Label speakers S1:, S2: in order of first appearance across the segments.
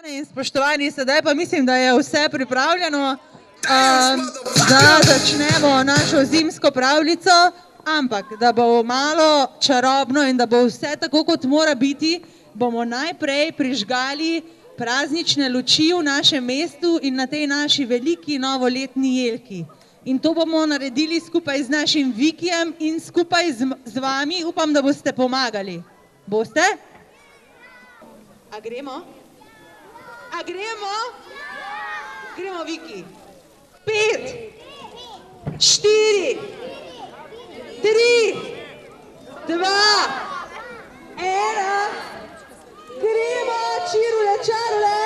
S1: In spoštovani, sedaj pa mislim, da je vse pripravljeno, da začnemo našo zimsko pravljico, ampak da bo malo čarobno in da bo vse tako, kot mora biti, bomo najprej prižgali praznične luči v našem mestu in na tej naši veliki novoletni jelki. In to bomo naredili skupaj z našim Vikijem in skupaj z vami. Upam, da boste pomagali. Boste? A gremo? A gremo? Gremo, Viki. 5, 4, 3, 2, 1. Gremo, čirule, čarule.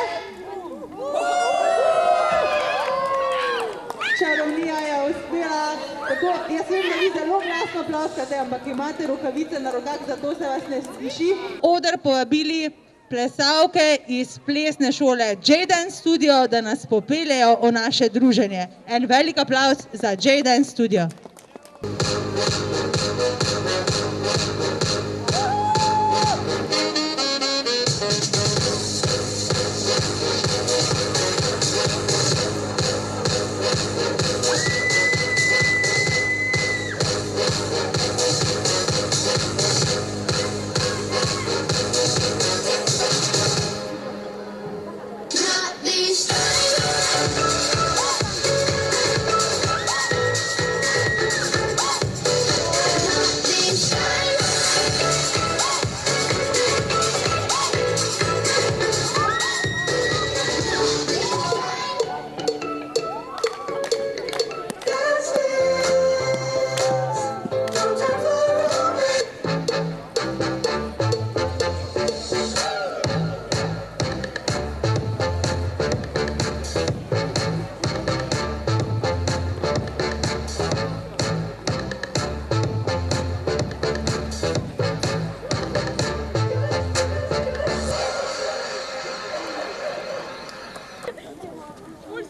S1: Čarovnija je uspela. Tako, jaz vem, da vi zelo glasno ploskate, ampak imate rokavice na rokah, zato se vas ne sliši. Oder povabili plesalke iz plesne šole J-Dance Studio, da nas popeljejo v naše druženje. En velik aplavz za J-Dance Studio.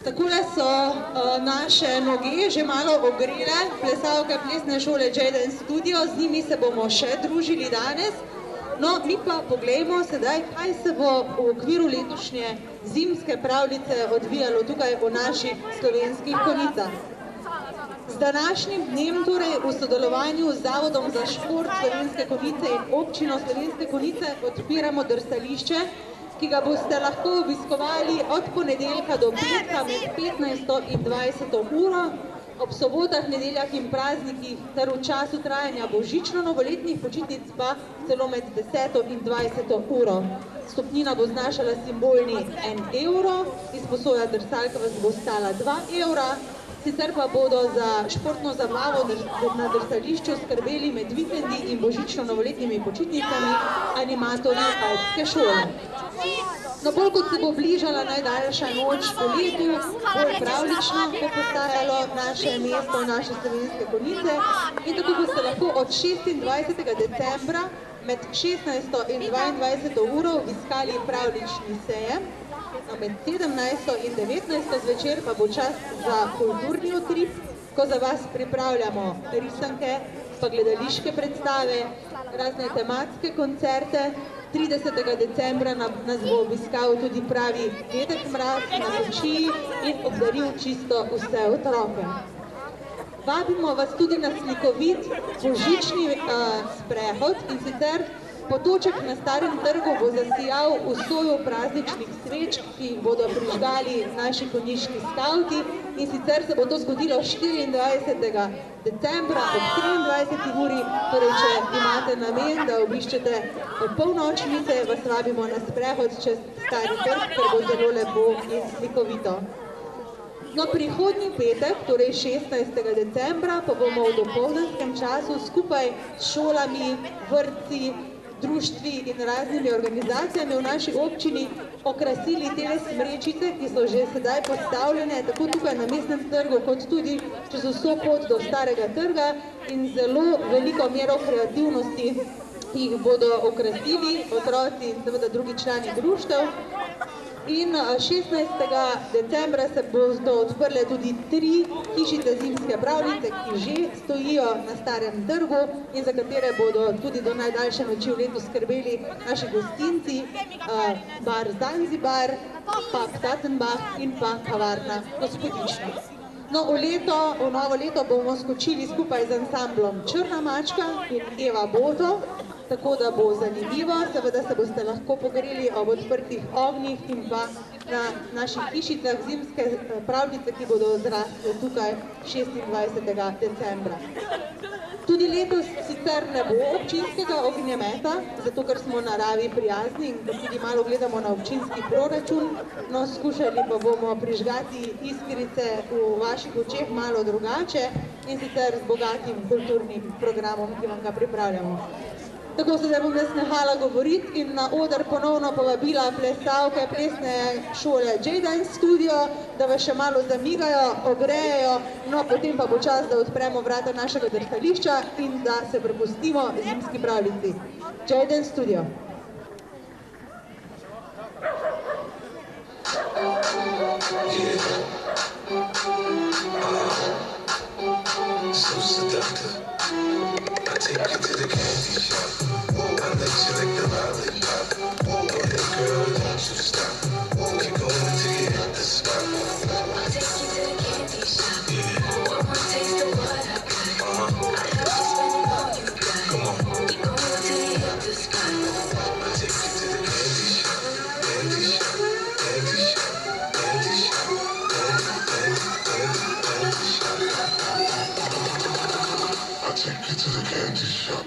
S1: Takole so naše noge že malo ogrele, plesalke plesne šole J-Dance Studio, z njimi se bomo še družili danes. No, mi pa poglejmo sedaj, kaj se bo v okviru letošnje zimske pravljice odvijalo tukaj v naših Slovenskih Konjicah. Z današnjim dnem, torej v sodelovanju z Zavodom za šport Slovenske Konjice in občino Slovenske Konjice odpiramo drsališče, ki ga boste lahko obiskovali od ponedeljka do petka med 15. in 20. uro, ob sobotah, nedeljah in praznikih ter v času trajanja božično-novoletnih počitnic pa celo med 10. in 20. uro. Vstopnina bo znašala simbolni 1 evro, izposoja drsalka vas bo stala 2 evra, sicer pa bodo za športno zabavo na drsališču skrbeli med vikendi in božično-novoletnimi počitnicami animatorji Alpske šole. No, bolj kot se bo bližala najdaljša noč po letu, bolj pravlično bo postajalo naše mesto, naše Slovenske Konjice in tako boste lahko od 26. decembra med 16. in 22. uro obiskali pravlični sejem. Med 17. in 19. zvečer pa bo čas za kulturni utrip, ko za vas pripravljamo risanke, pa gledališke predstave, razne tematske koncerte. 30. decembra nas bo obiskal tudi pravi Dedek Mraz na Kočiji in obdaril čisto vse otroke. Vabimo vas tudi na slikovit božični sprehod in sicer potoček na Starem trgu bo zasijal v soju prazničnih sveč, ki jih bodo prižgali naši konjiški skavti in sicer se bo to zgodilo 24. decembra ob 23. uri, torej če imate namen, da obiščete polnočnice, vas vabimo na sprehod čez Stari trg, ker bo zelo lepo in slikovito. No, prihodnji petek, torej 16. decembra, pa bomo v dopoldanskem času skupaj s šolami, vrtci, društvi in raznimi organizacijami v naši občini okrasili tele smrečice, ki so že sedaj postavljene tako tukaj na Mestnem trgu, kot tudi čez vso pot do Starega trga in zelo veliko mero kreativnosti jih bodo okrasili otroci in seveda drugi člani društev. In 16. decembra se bodo odprle tudi 3 hišice zimske pravljice, ki že stojijo na Starem trgu in za katere bodo tudi do najdaljše noči v letu skrbeli naši gostinci, bar Zanzibar, pub Tatenbach in pa kavarna Gospodična. No, v novo leto bomo skočili skupaj z ansamblom Črna mačka in Eva Boto, tako da bo zanimivo, seveda se boste lahko pogreli ob odprtih ognjih in pa na naših hišicah zimske pravljice, ki bodo zrasle tukaj 26. decembra. Tudi letos sicer ne bo občinskega ognjemeta, zato ker smo naravi prijazni in da tudi malo gledamo na občinski proračun, no skušali pa bomo prižgati iskrice v vaših očeh malo drugače in sicer z bogatim kulturnim programom, ki vam ga pripravljamo. Tako se bom jaz nehala govoriti in na oder ponovno povabila plesalke plesne šole J-Dance Studio, da vas še malo zamigajo, ogrejejo, no potem pa bo čas, da odpremo vrata našega drsališča in da se prepustimo zimski pravljici. J-Dance Studio.
S2: So seductive. I take you to the candy shop. I let you lick the lollipop. Go ahead, girl, don't you stop. Keep going until you hit the spot.
S3: I take you to the candy shop. One more taste of what I got. I help you spend all you got.
S2: Come on.
S3: Keep going until you hit the spot.
S2: I take you to the candy shop. Candy shop. Candy shop. Candy shop. Candy shop. I take you to the candy shop.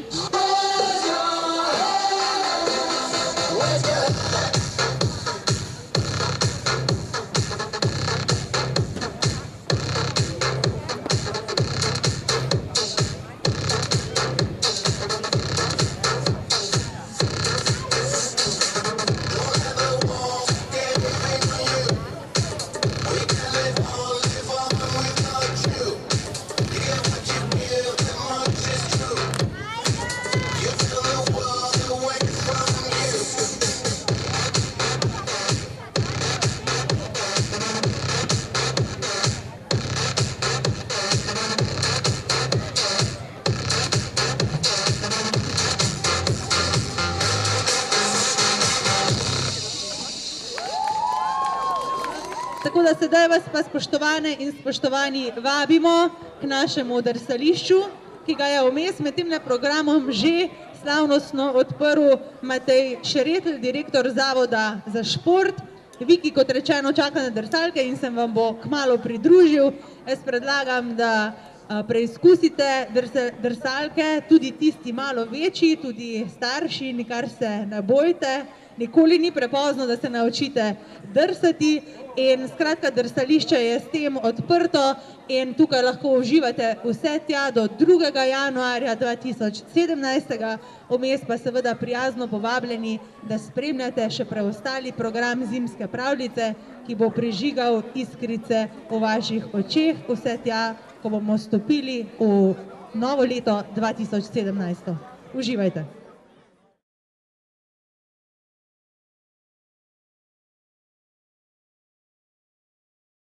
S1: Tako da sedaj vas pa spoštovane in spoštovani vabimo k našemu drsališču, ki ga je vmes med temle programom že slavnostno odprl Matej Šeretl, direktor Zavoda za šport. Viki, kot rečeno, čaka na drsalke in se vam bo kmalu pridružil. Jaz predlagam, da preizkusite drsalke, tudi tisti malo večji, tudi starši, nikar se ne bojte. Nikoli ni prepozno, da se naučite drsati in skratka drsališče je s tem odprto in tukaj lahko uživate vse tja do 2. januarja 2017. Vmes pa seveda prijazno povabljeni, da spremljate še preostali program zimske pravljice, ki bo prižigal iskrice v vaših očeh vse tja, ko bomo stopili v novo leto 2017. Uživajte!